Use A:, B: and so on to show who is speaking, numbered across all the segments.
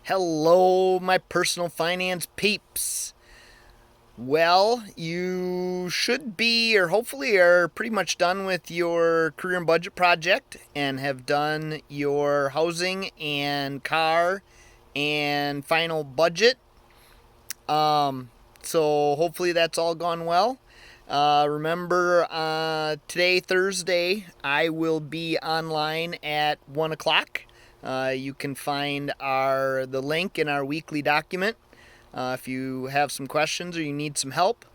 A: Hello, my personal finance peeps. Well, you should be, or hopefully are pretty much done with your career and budget project and have done your housing and car and final budget. So hopefully that's all gone well. Remember, today, Thursday, I will be online at 1 o'clock. You can find the link in our weekly document if you have some questions or you need some help.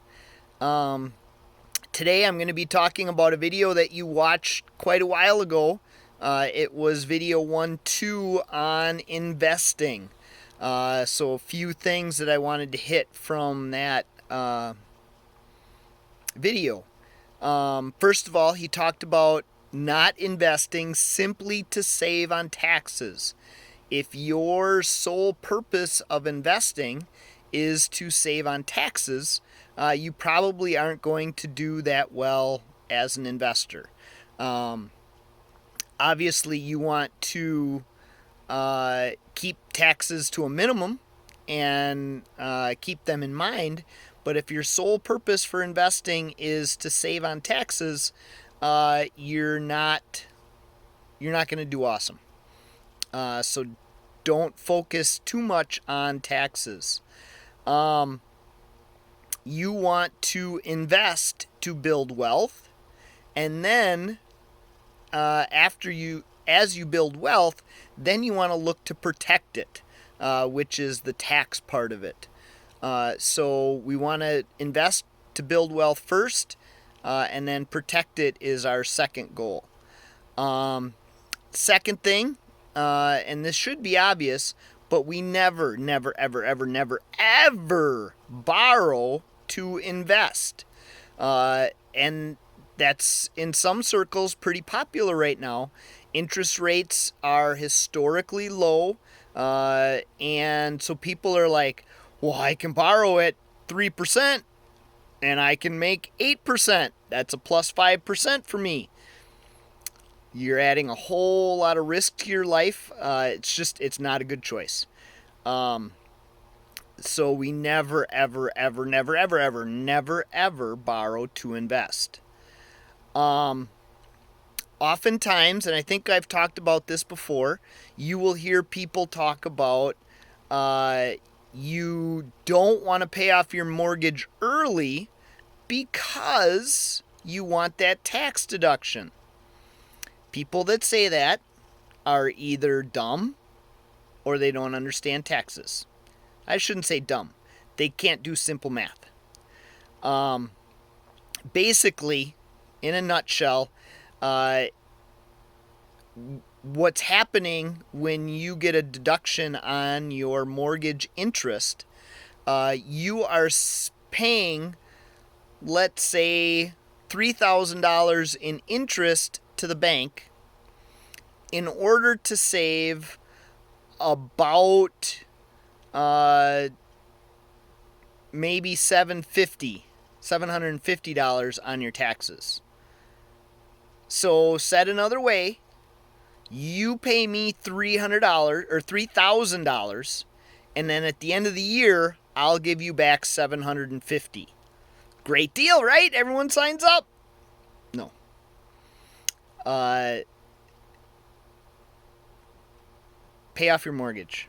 A: Today I'm going to be talking about a video that you watched quite a while ago. It was video 1-2 on investing. So a few things that I wanted to hit from that video. First of all, he talked about not investing simply to save on taxes. If your sole purpose of investing is to save on taxes, you probably aren't going to do that well as an investor. Obviously, you want to keep taxes to a minimum and keep them in mind. But if your sole purpose for investing is to save on taxes, you're not going to do awesome. So don't focus too much on taxes. You want to invest to build wealth, and then as you build wealth, then you want to look to protect it, which is the tax part of it. So we want to invest to build wealth first, and then protect it is our second goal. Second thing, and this should be obvious, but we never borrow to invest. And that's in some circles pretty popular right now. Interest rates are historically low, and so people are like, well, I can borrow at 3% and I can make 8%. That's a plus 5% for me. You're adding a whole lot of risk to your life. It's not a good choice. So we never borrow to invest. Oftentimes, and I think I've talked about this before, you will hear people talk about you don't want to pay off your mortgage early because you want that tax deduction. People that say that are either dumb or they don't understand taxes. I shouldn't say dumb. They can't do simple math. Basically, in a nutshell, what's happening when you get a deduction on your mortgage interest, you are paying, let's say, $3,000 in interest to the bank in order to save about maybe $750 on your taxes. So said another way, you pay me $300 or $3,000, and then at the end of the year, I'll give you back $750. Great deal, right? Everyone signs up? No. Pay off your mortgage.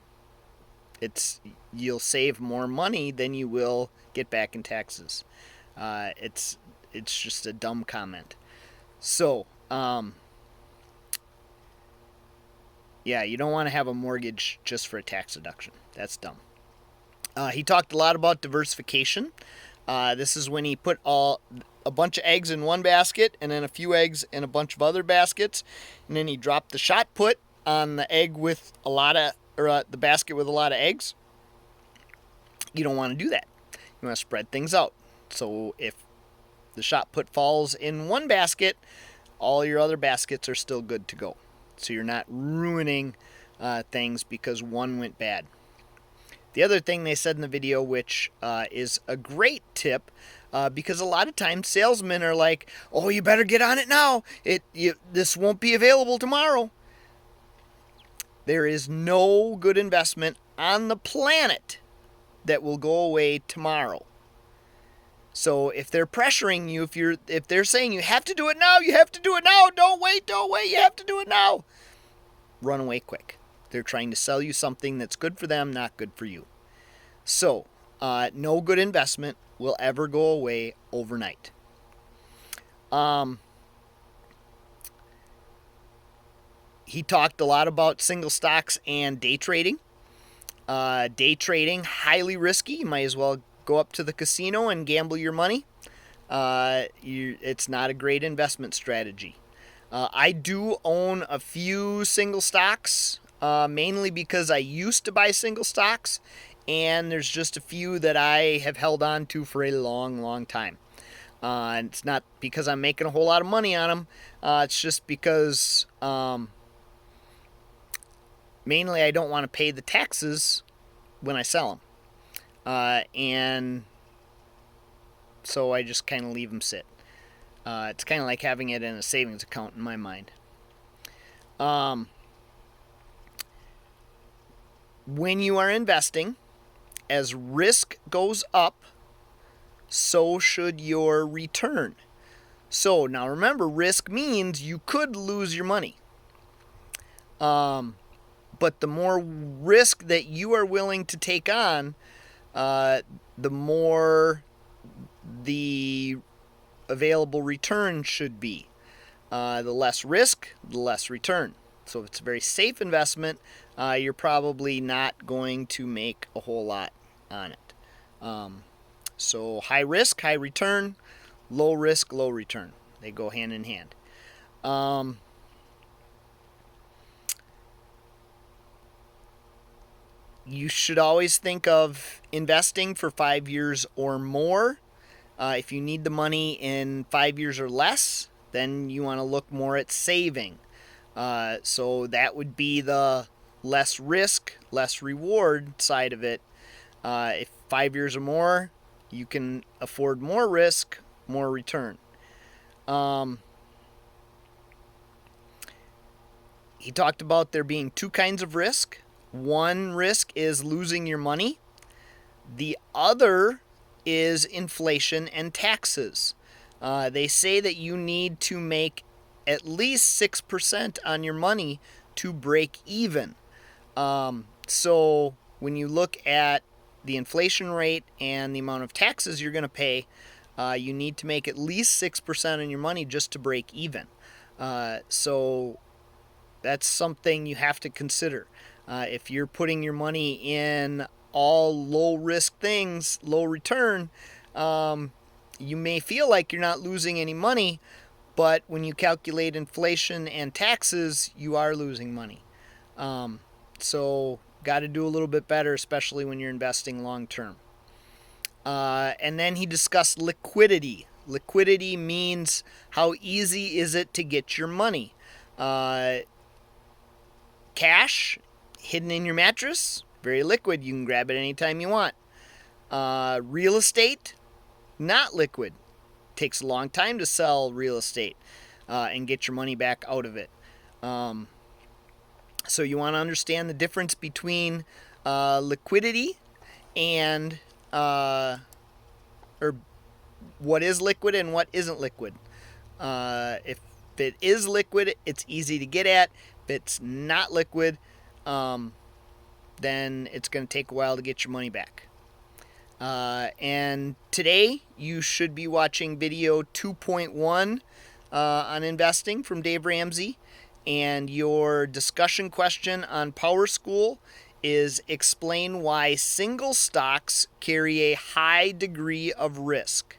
A: You'll save more money than you will get back in taxes. It's just a dumb comment. So, yeah, you don't want to have a mortgage just for a tax deduction. That's dumb. He talked a lot about diversification. This is when he put a bunch of eggs in one basket and then a few eggs in a bunch of other baskets, and then he dropped the shot put on the egg with the basket with a lot of eggs. You don't want to do that. You want to spread things out. So if the shot put falls in one basket, all your other baskets are still good to go. So you're not ruining things because one went bad. The other thing they said in the video, which is a great tip, because a lot of times salesmen are like, "Oh, you better get on it now. This won't be available tomorrow." There is no good investment on the planet that will go away tomorrow. So if they're pressuring you, if they're saying you have to do it now, don't wait, you have to do it now, run away quick. They're trying to sell you something that's good for them, not good for you. So no good investment will ever go away overnight. He talked a lot about single stocks and day trading. Day trading, highly risky. You might as well go up to the casino and gamble your money. It's not a great investment strategy. I do own a few single stocks, mainly because I used to buy single stocks, and there's just a few that I have held on to for a long, long time. And it's not because I'm making a whole lot of money on them. It's just because mainly I don't want to pay the taxes when I sell them. And so I just kind of leave them sit. It's kind of like having it in a savings account in my mind. When you are investing, as risk goes up, so should your return. So now remember, risk means you could lose your money. But the more risk that you are willing to take on, the more the available return should be. The less risk, the less return. So if it's a very safe investment, you're probably not going to make a whole lot on it. So high risk, high return, low risk, low return. They go hand in hand. You should always think of investing for 5 years or more. If you need the money in 5 years or less, then you want to look more at saving. So that would be the less risk, less reward side of it. If 5 years or more, you can afford more risk, more return. He talked about there being two kinds of risk. One risk is losing your money. The other is inflation and taxes. They say that you need to make at least 6% on your money to break even. So when you look at the inflation rate and the amount of taxes you're going to pay, you need to make at least 6% on your money just to break even. So that's something you have to consider. If you're putting your money in all low risk things, low return, you may feel like you're not losing any money, but when you calculate inflation and taxes, you are losing money. So got to do a little bit better, especially when you're investing long term. And then he discussed liquidity. Liquidity means how easy is it to get your money. Cash hidden in your mattress, very liquid. You can grab it anytime you want. Real estate, not liquid. Takes a long time to sell real estate and get your money back out of it. So you want to understand the difference between liquidity and or what is liquid and what isn't liquid. If it is liquid, it's easy to get at. If it's not liquid, then it's going to take a while to get your money back. And today you should be watching video 2.1 on investing from Dave Ramsey. And your discussion question on Power School is explain why single stocks carry a high degree of risk.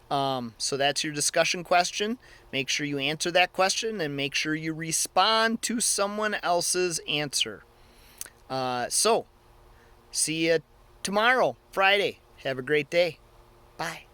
A: So that's your discussion question. Make sure you answer that question and make sure you respond to someone else's answer. So, see you tomorrow, Friday. Have a great day. Bye.